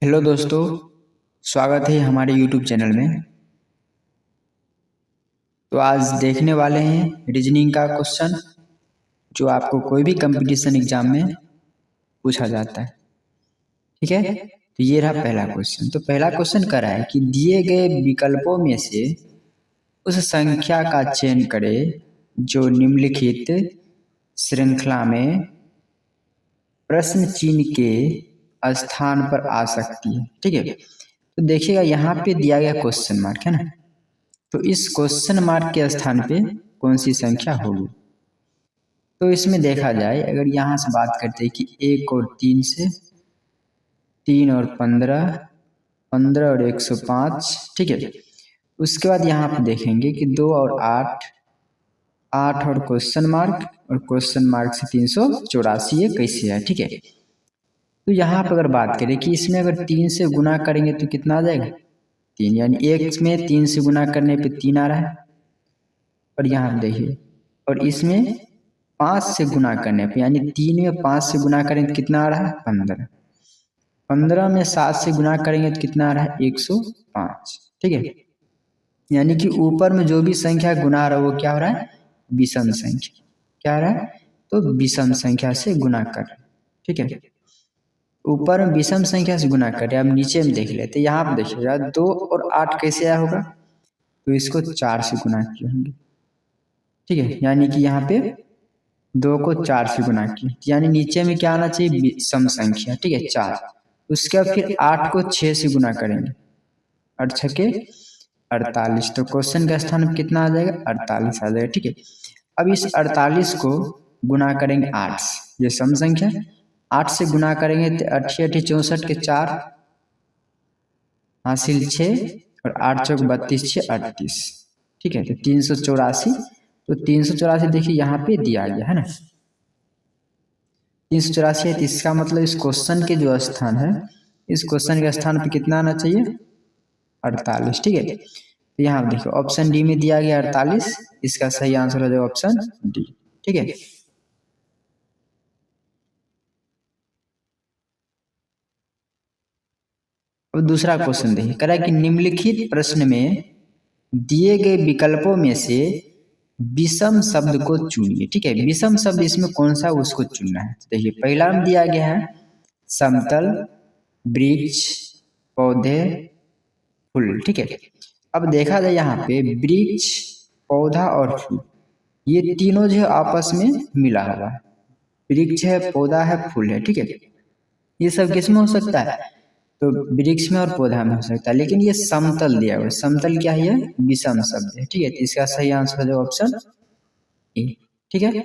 Hello दोस्तों, स्वागत है हमारे यूट्यूब चैनल में। तो आज देखने वाले हैं रीजनिंग का क्वेश्चन जो आपको कोई भी कंपटीशन एग्जाम में पूछा जाता है। ठीक है, तो ये रहा पहला क्वेश्चन। तो पहला क्वेश्चन कर रहा है कि दिए गए विकल्पों में से उस संख्या का चयन करें जो निम्नलिखित श्रृंखला में प्रश्न चिन्ह के स्थान पर आ सकती है। ठीक है, तो देखिएगा यहाँ पे दिया गया क्वेश्चन मार्क है ना, तो इस क्वेश्चन मार्क के स्थान पे कौन सी संख्या होगी। तो इसमें देखा जाए, अगर यहाँ से बात करते हैं कि 1 और 3 से 3 और 15, 15 और 105। ठीक है, उसके बाद यहाँ पे देखेंगे कि 2 और 8, 8 और क्वेश्चन मार्क, और क्वेश्चन मार्क से 384 ये कैसे है। ठीक है, तो यहाँ पर अगर बात करें कि इसमें अगर 3 से गुना करेंगे तो कितना आ जाएगा 3, यानी एक में 3 से गुना करने पे 3 आ रहा है। और यहाँ देखिए, और इसमें 5 से गुना करने पे, यानी 3 में 5 से गुना करेंगे तो कितना आ रहा है 15, 15 में 7 से गुना करेंगे तो कितना आ रहा है 105। ठीक है, यानी कि ऊपर में जो भी संख्या गुना रहा है वो क्या हो रहा है विषम संख्या। क्या आ रहा है, तो विषम संख्या से गुना कर। ठीक है, ऊपर में विषम संख्या से गुना कर रहे हैं। अब नीचे में देख लेते, यहाँ पे देखिएगा 2 और 8 कैसे आया होगा, तो इसको 4 से गुना किए होंगे। ठीक है, यानी कि यहाँ पे 2 को 4 से गुना किए, यानी नीचे में क्या आना चाहिए सम संख्या। ठीक है, 4। उसके बाद फिर 8 को 6 से गुना करेंगे, 8 छके 48, तो क्वेश्चन के स्थान पर कितना आ जाएगा 48 आ जाएगा। ठीक है, अब इस 48 को गुना करेंगे 8 से, ये सम संख्या। 8 से गुना करेंगे तो 8 8 64 के 4 हासिल 6, और 8 चौक 32 6 38। ठीक है, तो 384। तो 384 देखिए यहाँ पे दिया गया है ना, 384 है। तो इसका मतलब इस क्वेश्चन के जो स्थान है, इस क्वेश्चन के स्थान पे कितना आना चाहिए 48। ठीक है, तो यहाँ देखिए ऑप्शन डी में दिया गया 48, इसका सही आंसर हो जाएगा ऑप्शन डी। ठीक है, अब दूसरा क्वेश्चन देखिए, कह रहा है कि निम्नलिखित प्रश्न में दिए गए विकल्पों में से विषम शब्द को चुनिए। ठीक है, विषम शब्द इसमें कौन सा उसको चुनना है। देखिए पहला में दिया गया है समतल, वृक्ष, पौधे, फूल। ठीक है, अब देखा जाए यहाँ पे वृक्ष, पौधा और फूल, ये तीनों जो आपस में मिला हुआ है। वृक्ष है, पौधा है, फूल है। ठीक है, ये सब किस में हो सकता है, तो वृक्ष में और पौधा में हो सकता है, लेकिन ये समतल दिया हुआ है। समतल क्या है, विषम शब्द है। ठीक है, तो इसका सही आंसर है ऑप्शन ए। ठीक है,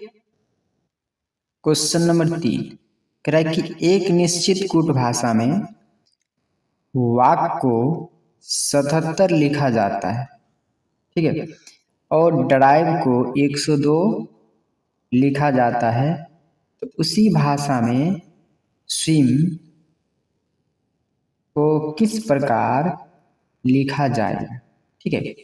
क्वेश्चन नंबर 3 कह रहा है कि एक निश्चित कूट भाषा में वाक्य को 77 लिखा जाता है। ठीक है, और ड्राइव को 102 लिखा जाता है, तो उसी भाषा में स्विम को किस प्रकार लिखा जाएगा। ठीक है,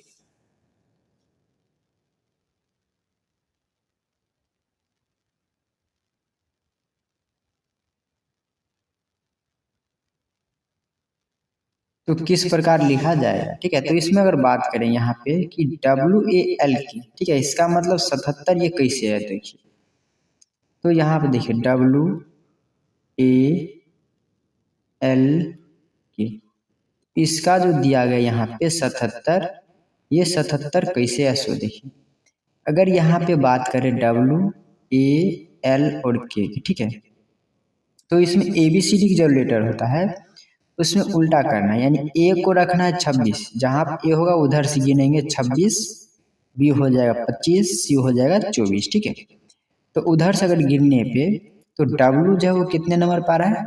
तो किस प्रकार लिखा जाएगा। ठीक है, तो इसमें अगर बात करें यहाँ पे कि WAL की, ठीक है, इसका मतलब 77 ये कैसे है देखिए, तो यहाँ पे देखिए WAL की, इसका जो दिया गया यहाँ पे 77, ये 77 कैसे है सो देखिए। अगर यहाँ पे बात करें WAL और K की, ठीक है, तो इसमें ABCD की जो लेटर होता है उसमें उल्टा करना है, यानी ए को रखना है 26, जहाँ ए होगा उधर से गिनेंगे 26, बी हो जाएगा 25, सी हो जाएगा 24। ठीक है, तो उधर से अगर गिनने पे तो डब्लू जो है वो कितने नंबर पर आ रहा है,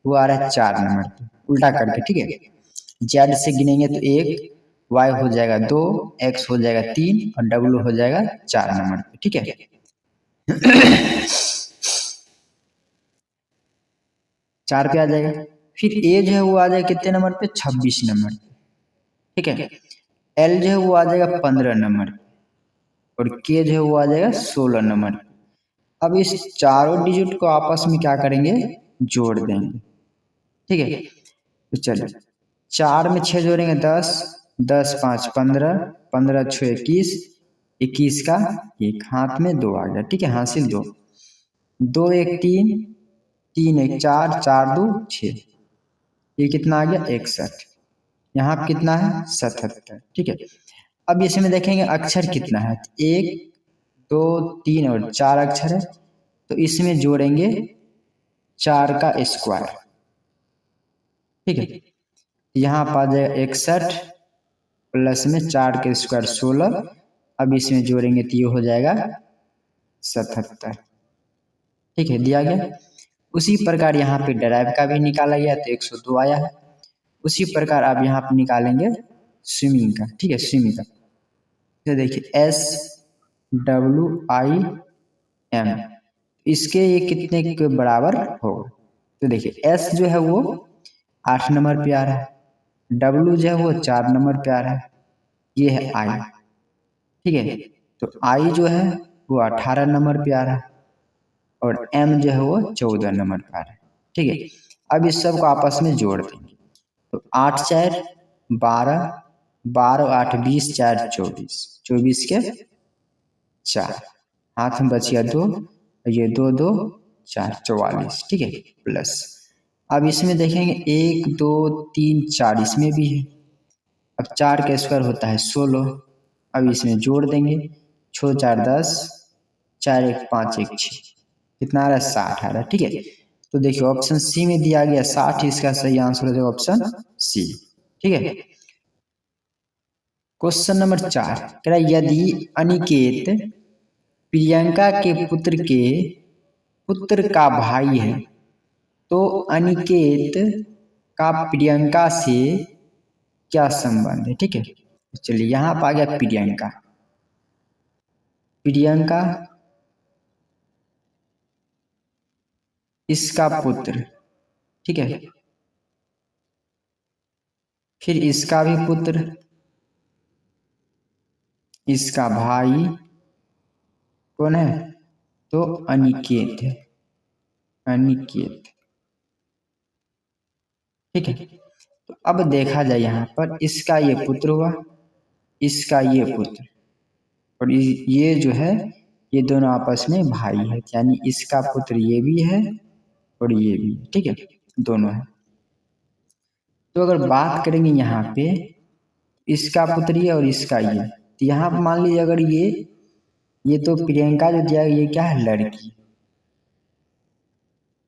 वो आ रहा है 4 नंबर पे, उल्टा करके। ठीक है, जेड से गिनेंगे तो 1, वाई हो जाएगा 2, एक्स हो जाएगा 3, और डब्लू हो जाएगा 4 नंबर पे। ठीक है, 4 पे आ जाएगा। फिर ए जो है वो आ जाएगा कितने नंबर पे 26 नंबर। ठीक है, एल जो है वो आ जाएगा 15 नंबर, और के जो है वो आ जाएगा 16 नंबर। अब इस चारों डिजिट को आपस में क्या करेंगे, जोड़ देंगे। ठीक है, तो चलिए 4 में 6 जोड़ेंगे 10, 10 5 15, 15 6 21, 21 का 1, हाथ में 2 आ गया, ठीक है, हासिल 2, 2 1 3, 3 1 4, 4 2 6, ये कितना आ गया 61, यहाँ पे कितना है 77, ठीक है। अब इसमें देखेंगे अक्षर कितना है, 1 2 3 और 4 अक्षर है, तो इसमें जोड़ेंगे 4 का स्क्वायर, ठीक है, यहाँ पर आ जाएगा 61 प्लस में 4 के स्क्वायर 16, अब इसमें जोड़ेंगे तो ये हो जाएगा 77, ठीक है, दिया गया। उसी प्रकार यहाँ पे डराइव का भी निकाला गया तो 102 आया है। उसी प्रकार आप यहाँ पे निकालेंगे स्विमिंग का, ठीक है, स्विमिंग का, तो देखिए SWIM, इसके ये कितने के बराबर होगा, तो देखिए S जो है वो 8 नंबर पे आ रहा है, W जो है वो 4 नंबर पे आ रहा है, ये है I, ठीक है, तो I जो है वो 18 नंबर पे आ रहा है और M जो है वो 14 नंबर पे आ रहा है, ठीक है। अब इस सब को आपस में जोड़ देंगे, तो 8 4 12, 12 8 20, 4 24, 24 के 4, हाथ में बचिया 2, ये 2 2 4 44, ठीक है, प्लस अब इसमें देखेंगे 1 2 3 4 इसमें भी है, अब 4 का स्क्वायर होता है 16, अब इसमें जोड़ देंगे 6 4 10, 4 1 5 1 6, कितना आ रहा है 60 आ रहा है, ठीक है। तो देखिए ऑप्शन सी में दिया गया 60, इसका सही आंसर हो जाएगा ऑप्शन सी, ठीक है। क्वेश्चन नंबर 4 कह रहा है यदि अनिकेत प्रियंका के पुत्र का भाई है तो अनिकेत का प्रियंका से क्या संबंध है, ठीक है। चलिए यहाँ पर आ गया प्रियंका, प्रियंका इसका पुत्र, ठीक है, फिर इसका भी पुत्र, इसका भाई कौन है, तो अनिकेत है, अनिकेत, ठीक है। तो अब देखा जाए यहाँ पर इसका ये पुत्र हुआ, इसका ये पुत्र, और ये जो है ये दोनों आपस में भाई है, यानी इसका पुत्र ये भी है और ये भी, ठीक है, दोनों है। तो अगर बात करेंगे यहाँ पे इसका पुत्र ये और इसका ये, तो यहाँ पर मान लीजिए अगर ये तो प्रियंका जो दिया ये क्या है, लड़की,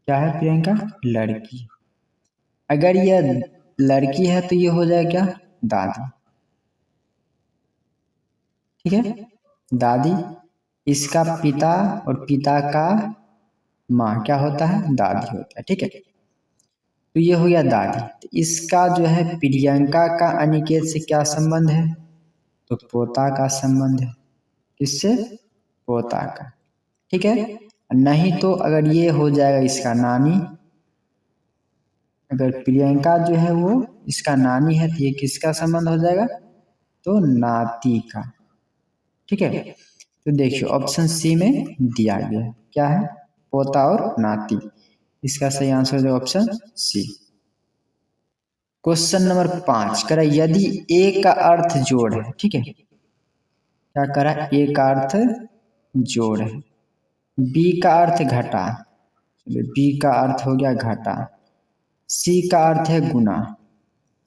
क्या है प्रियंका, लड़की, अगर ये लड़की है तो ये हो जाएगा क्या, दादी, ठीक है, दादी, इसका पिता और पिता का माँ क्या होता है, दादी होता है, ठीक है। तो ये हो गया दादी, तो इसका जो है प्रियंका का अनिकेत से क्या संबंध है, तो पोता का संबंध है, किससे, पोता का, ठीक है। नहीं तो अगर ये हो जाएगा इसका नानी, अगर प्रियंका जो है वो इसका नानी है तो ये किसका संबंध हो जाएगा, तो नाती का, ठीक है। तो देखिए ऑप्शन सी में दिया गया क्या है, पोता और नाती, इसका सही आंसर है ऑप्शन सी। क्वेश्चन नंबर 5 करा यदि ए का अर्थ जोड़ है, ठीक है, क्या करा, ए का अर्थ जोड़ है, बी का अर्थ घटा, बी का अर्थ हो गया घटा, सी का अर्थ है गुना,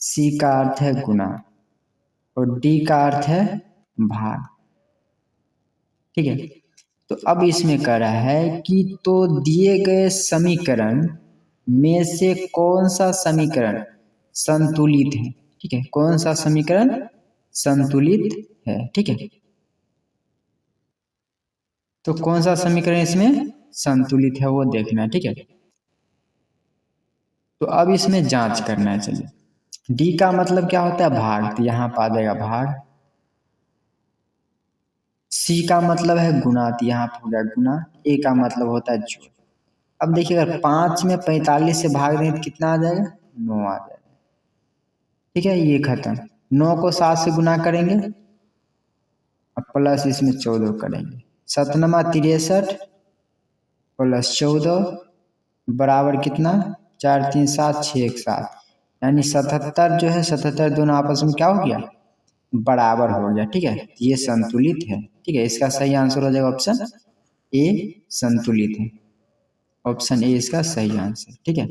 सी का अर्थ है गुना, और डी का अर्थ है भाग, ठीक है। तो अब इसमें कह रहा है कि तो दिए गए समीकरण में से कौन सा समीकरण संतुलित है, ठीक है, कौन सा समीकरण संतुलित है, ठीक है। तो कौन सा समीकरण इसमें संतुलित है वो देखना है, ठीक है। तो अब इसमें जांच करना है, चलिए डी का मतलब क्या होता है, भाग, तो यहाँ पर आ जाएगा भाग, सी का मतलब है गुना, तो यहाँ पर हो गया गुना, ए का मतलब होता है जोड़। अब देखिए अगर 5 में 45 से भाग दें तो कितना आ जाएगा, 9 आ जाएगा, ठीक है, ये खत्म। 9 को 7 से गुना करेंगे, अब प्लस इसमें 14 करेंगे, 7 नमा 63 प्लस 14 बराबर कितना, 4 3 7 6 1 7, यानी 77 जो है 77 दोनों आपस में क्या हो गया, बराबर हो गया। ठीक है, ये संतुलित है। ठीक है, इसका सही आंसर हो जाएगा ऑप्शन ए, संतुलित है। ऑप्शन ए इसका सही आंसर। ठीक है,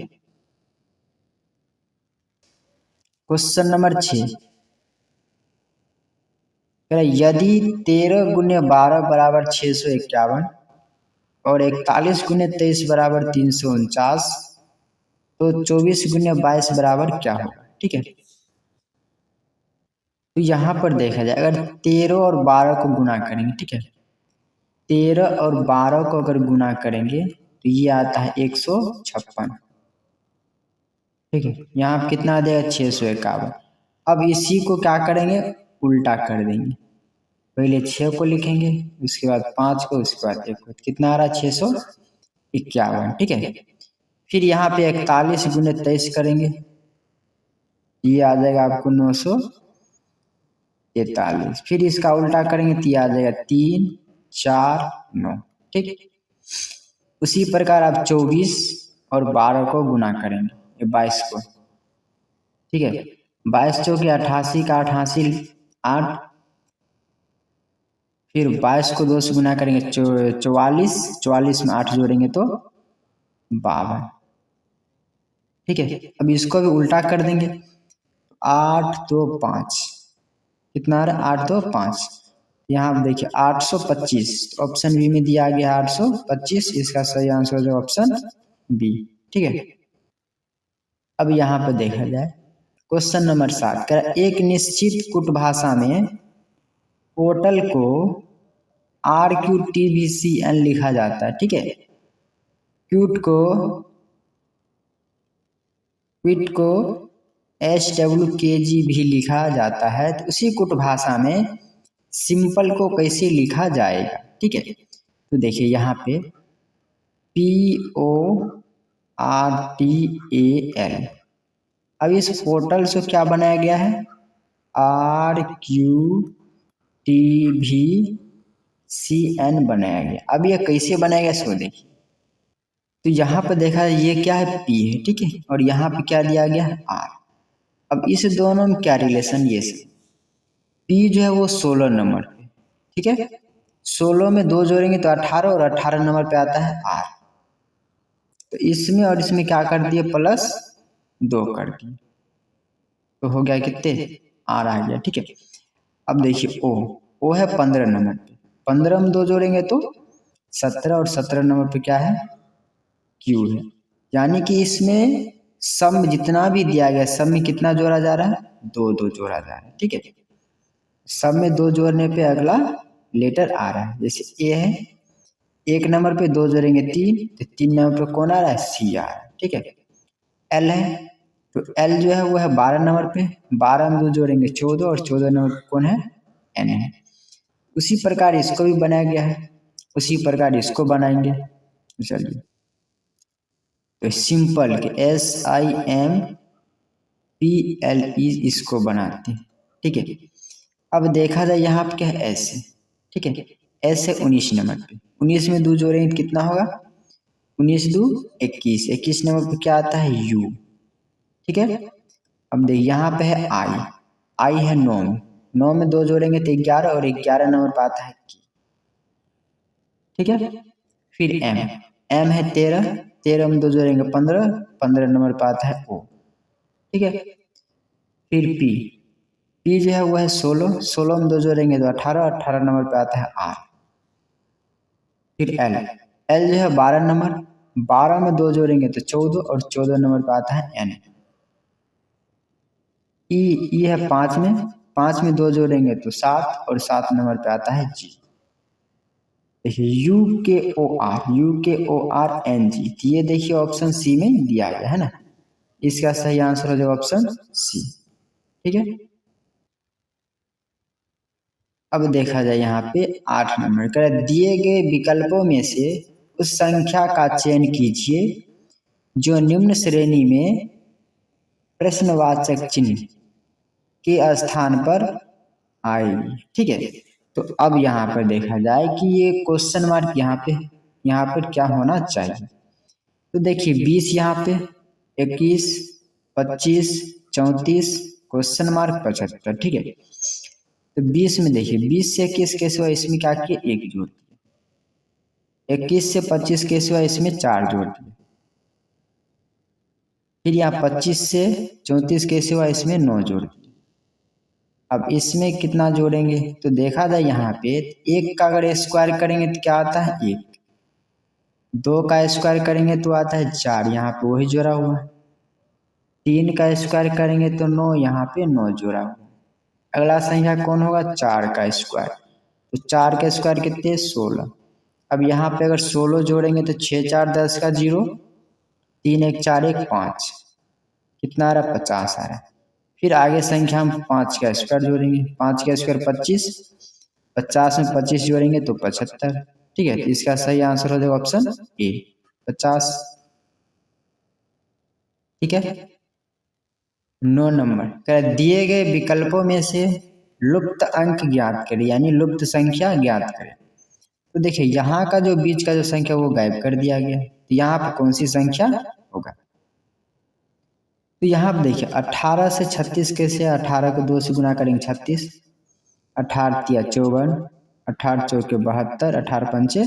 क्वेश्चन नंबर 6, यदि 13 गुने 12 बराबर 651 और 41 गुने 23 बराबर 349, तो 24 गुने 22 बराबर क्या होगा। ठीक है, तो यहाँ पर देखा जाए अगर 13 और 12 को गुना करेंगे, ठीक है, 13 और 12 को अगर गुना करेंगे तो ये आता है 156। ठीक है, यहाँ पर कितना आ जाएगा 651। अब इसी को क्या करेंगे, उल्टा कर देंगे। पहले 6 को लिखेंगे, उसके बाद 5 को, उसके बाद 1 को, कितना आ रहा है 651। ठीक है, फिर यहाँ पे 41 गुने 23 करेंगे, ये आ जाएगा आपको 943। फिर इसका उल्टा करेंगे तो ये आ जाएगा 3 4 9। ठीक, उसी प्रकार आप 24 और 12 को गुना करेंगे, ये 22 को। ठीक है, 22 चौके 88 का 88 8, फिर 22 को 2 से गुना करेंगे 44, 44 में 8 जोड़ेंगे तो 52। ठीक है, अब इसको भी उल्टा कर देंगे, 8 2 5, कितना आ रहा है 8 2 5। यहाँ आप देखिए 825, ऑप्शन बी में दिया गया 825, इसका सही आंसर जो ऑप्शन बी। ठीक है, अब यहाँ पे देखा जाए क्वेश्चन नंबर 7, एक निश्चित कूट भाषा में पोर्टल को RQTVCN लिखा जाता है। ठीक है, क्यूट को SWKG भी लिखा जाता है, तो उसी कूट भाषा में सिंपल को कैसे लिखा जाएगा। ठीक है, तो देखिए यहाँ पे PORTAL, अब इस पोर्टल से क्या बनाया गया है, RQTVCN बनाया गया। अब ये कैसे बनाया गया इसको देखिए, तो यहाँ पे देखा ये क्या है P है। ठीक है, और यहाँ पे क्या दिया गया है R। अब इस दोनों में क्या रिलेशन, ये P जो है वो 16 नंबर पे। ठीक है, 16 में 2 जोड़ेंगे तो 18, और 18 नंबर पे आता है R। तो इसमें और इसमें क्या कर दिए, +2 कर दिए, तो हो गया कितने, R आ गया। ठीक है, अब देखिए O है 15 नंबर पे, 15 में 2 जोड़ेंगे तो 17, और 17 नंबर पे क्या है, Q है। यानी कि इसमें सम जितना भी दिया गया, सब में कितना जोड़ा जा रहा है, 2 2 जोड़ा जा रहा है। ठीक है, सब में 2 जोड़ने पे अगला लेटर आ रहा है, जैसे ए है, 1 नंबर पे 2 जोड़ेंगे 3, तो 3 नंबर पे कौन आ रहा है, C आ रहा है। ठीक है, L है, तो L जो है वो है 12 नंबर पे, 12 में 2 जोड़ेंगे 14, और 14 नंबर पे कौन है, N है। उसी प्रकार इसको भी बनाया गया है, उसी प्रकार इसको बनाएंगे। चलिए, तो सिंपल के SIMPLE इसको बनाते हैं। ठीक है, अब देखा जाए यहाँ पे क्या है, S है। ठीक है, S है 19 नंबर पे, 19 में 2 जोड़ेंगे कितना होगा, 19 2 21, 21 नंबर पे क्या आता है, U। ठीक है, अब देखिए यहाँ पे है I है 9 में, 9 में 2 जोड़ेंगे तो 11, और 11 नंबर पे आता है की। ठीक है, फिर M है 13, 13 में 2 जोड़ेंगे 15, 15 नंबर पे आता है O। ठीक है, फिर P जो है वो है 16, 16 में 2 जोड़ेंगे तो 18, 18 नंबर पे आता है R। फिर L जो है 12 नंबर, 12 में 2 जोड़ेंगे तो 14, और 14 नंबर पे आता है N। E है 5 में, 5 में 2 जोड़ेंगे तो 7, और 7 नंबर पे आता है G। देखिए UKORNG, ये देखिए ऑप्शन सी में दिया गया है ना, इसका सही आंसर हो जाएगा ऑप्शन सी। ठीक है, अब देखा जाए यहाँ पे 8 नंबर का, दिए गए विकल्पों में से उस संख्या का चयन कीजिए जो निम्न श्रेणी में प्रश्नवाचक चिन्ह के स्थान पर आएगी। ठीक है, तो अब यहाँ पर देखा जाए कि ये क्वेश्चन मार्क यहाँ पर क्या होना चाहिए। तो देखिए 20 यहाँ पे, 21 25, 34, क्वेश्चन मार्क 75। ठीक है, तो 20 में देखिए 20 से 21 कैसे हुआ, इसमें क्या किया, 1 जोड़ दिया। 21 से 25 कैसे हुआ, इसमें 4 जोड़ दिया। फिर यहाँ 25 से 34 कैसे हुआ, इसमें 9 जोड़ दिया। अब इसमें कितना जोड़ेंगे, तो देखा जाए यहाँ पे 1 का अगर स्क्वायर करेंगे तो क्या आता है 1, 2 का स्क्वायर करेंगे तो आता है 4, यहाँ पे वही जोड़ा हुआ है। 3 का स्क्वायर करेंगे तो 9, यहाँ पे 9 जोड़ा हुआ। अगला संख्या कौन होगा, 4 का स्क्वायर, तो 4 का स्क्वायर कितने, 16। अब यहाँ पे अगर 16 जोड़ेंगे तो 6 4 10 का 0, 3 1 4 1 5, कितना आ रहा, 50 आ रहा है। फिर आगे संख्या हम 5 का स्क्वायर जोड़ेंगे, 5 का स्क्वायर 25, 50 में 25 जोड़ेंगे तो 75। ठीक है, तो इसका सही आंसर हो जाएगा ऑप्शन ए, 50। ठीक है, 9 नंबर कह दिए गए विकल्पों में से लुप्त अंक ज्ञात करें, यानी लुप्त संख्या ज्ञात करें। तो देखिए यहाँ का जो बीच का जो संख्या वो गायब कर दिया गया, तो यहाँ पर कौन सी संख्या होगा, तो यहाँ पर देखिए 18 से 36 कैसे, 18 को 2 से गुना करेंगे 36, 18 तिया 54, 18 चौके 72, 18 पंचे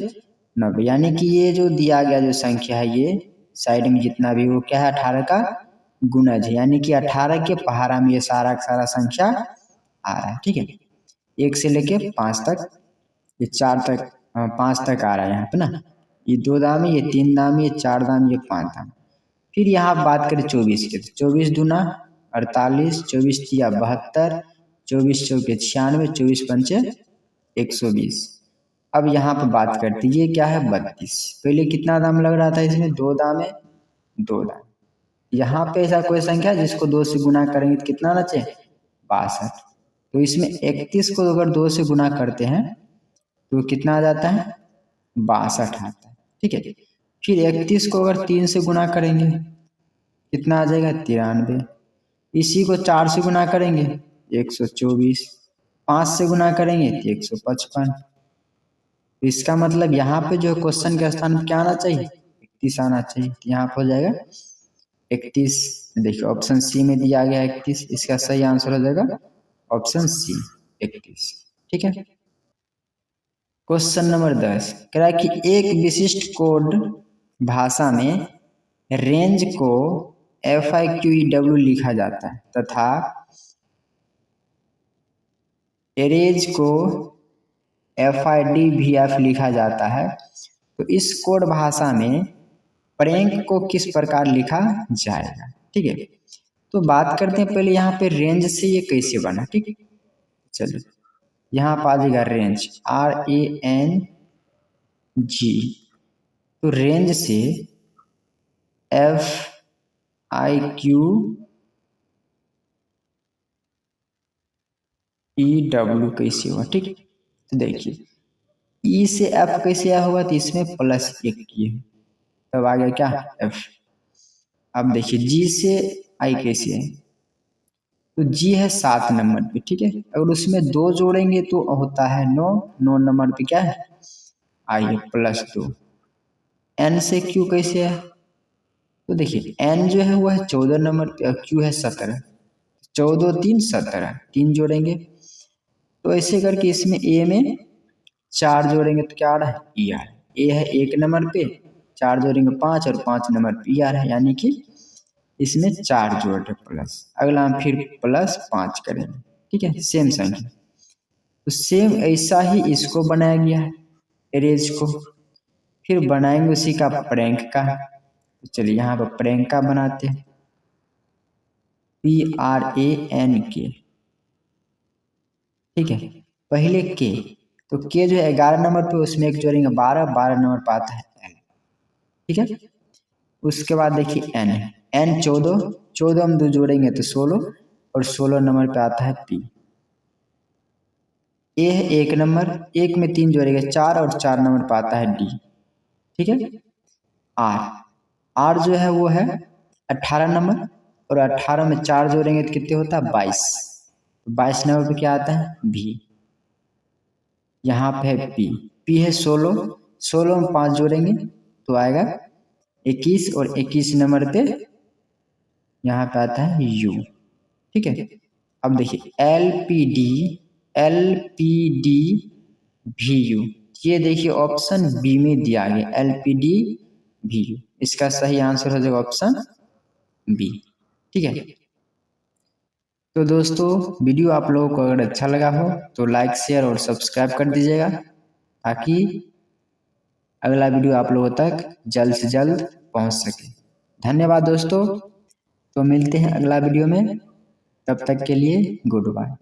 90, यानी कि ये जो दिया गया जो संख्या है ये साइड में जितना भी वो क्या है 18 का गुणज है, यानी कि 18 के पहाड़ा में ये सारा सारा संख्या आ रहा है। ठीक है, 1 से लेके 5 तक, ये 4 तक 5 तक आ रहा है यहाँ पे ना, ये 2 दाम है, ये 3 दाम है, ये 4 दाम, ये 5 दाम। फिर यहाँ बात करें 24 की, तो 24 दूना 48, 24 तिया 72, 24 चौके 96, 24 पंचे 120। अब यहाँ पर बात करते ये क्या है 32, पहले कितना दाम लग रहा था इसमें, 2 दाम है, 2 दाम। यहाँ पे ऐसा कोई संख्या जिसको 2 से गुना करेंगे तो कितना बचे, 62। तो इसमें 31 को अगर 2 से गुना करते हैं तो कितना आ जाता है, 62 आता है। ठीक है, फिर 31 को अगर 3 से गुना करेंगे कितना आ जाएगा, 93। इसी को 4 से गुना करेंगे 124, 5 से गुना करेंगे तो 155। तो इसका मतलब यहाँ पे जो क्वेश्चन के स्थान पर क्या आना चाहिए, 31 आना चाहिए। तो यहाँ पर हो जाएगा 31। देखिए ऑप्शन सी में दिया गया 31, इसका सही आंसर हो जाएगा ऑप्शन सी 31। ठीक है, क्वेश्चन नंबर 10 कह रहा है कि एक विशिष्ट कोड भाषा में रेंज को FIQEW लिखा जाता है तथा एरेज को FIDVF लिखा जाता है, तो इस कोड भाषा में प्रेंक को किस प्रकार लिखा जाएगा। ठीक है, तो बात करते हैं पहले यहाँ पे रेंज से ये कैसे बना। ठीक है, चलिए यहाँ पर आ जाएगा रेंज RANG, तो रेंज से FIQEW कैसे हुआ। ठीक है, तो देखिए E से F कैसे आया होगा, तो इसमें +1 किए तब आ गया क्या F। अब देखिए G से I कैसे है, तो G है 7 नंबर पे। ठीक है, अगर उसमें 2 जोड़ेंगे तो होता है 9, 9 नंबर पे क्या है I है +2। N से Q कैसे है, तो देखिए N जो है वो है 14 नंबर पे और Q है 17, 14 3 17, 3 जोड़ेंगे। तो ऐसे करके इसमें A में 4 जोड़ेंगे तो क्या आ रहा है ER, A है 1 नंबर पे, 4 जोड़ेंगे 5 और 5 नंबर पे ER है, यानी कि इसमें 4 जोड़ रहे प्लस, अगला हम फिर +5 करेंगे। ठीक है, सेम संख्या, तो सेम ऐसा ही इसको बनाया गया है एरेज को। फिर बनाएंगे उसी का प्रैंक का, तो चलिए यहाँ पर प्रैंक का बनाते हैं PRANK। ठीक है, पहले के, तो के जो है 11 नंबर पे, उसमें एक जोड़ेंगे 12, 12 नंबर पे आता है N। ठीक है, उसके बाद देखिए N, N 14, 14 हम 2 जोड़ेंगे तो 16 और 16 नंबर पे आता है P। A है 1 नंबर, 1 में 3 जोड़ेंगे 4 और 4 नंबर पे आता है D। ठीक है, R जो है वो है 18 नंबर, और 18 में 4 जोड़ेंगे तो कितने होता है 22, 22 नंबर पे क्या आता है V। यहाँ पे है P है 16, 16 में 5 जोड़ेंगे तो आएगा 21, और 21 नंबर पे यहाँ पे आता है यू। ठीक है, अब देखिए LPD VU, ये देखिए ऑप्शन बी में दिया गया LPD VU, इसका सही आंसर हो जाएगा ऑप्शन बी। ठीक है, तो दोस्तों वीडियो आप लोगों को अगर अच्छा लगा हो तो लाइक शेयर और सब्सक्राइब कर दीजिएगा, ताकि अगला वीडियो आप लोगों तक जल्द से जल्द पहुंच सके। धन्यवाद दोस्तों, तो मिलते हैं अगला वीडियो में, तब तक के लिए गुड बाय।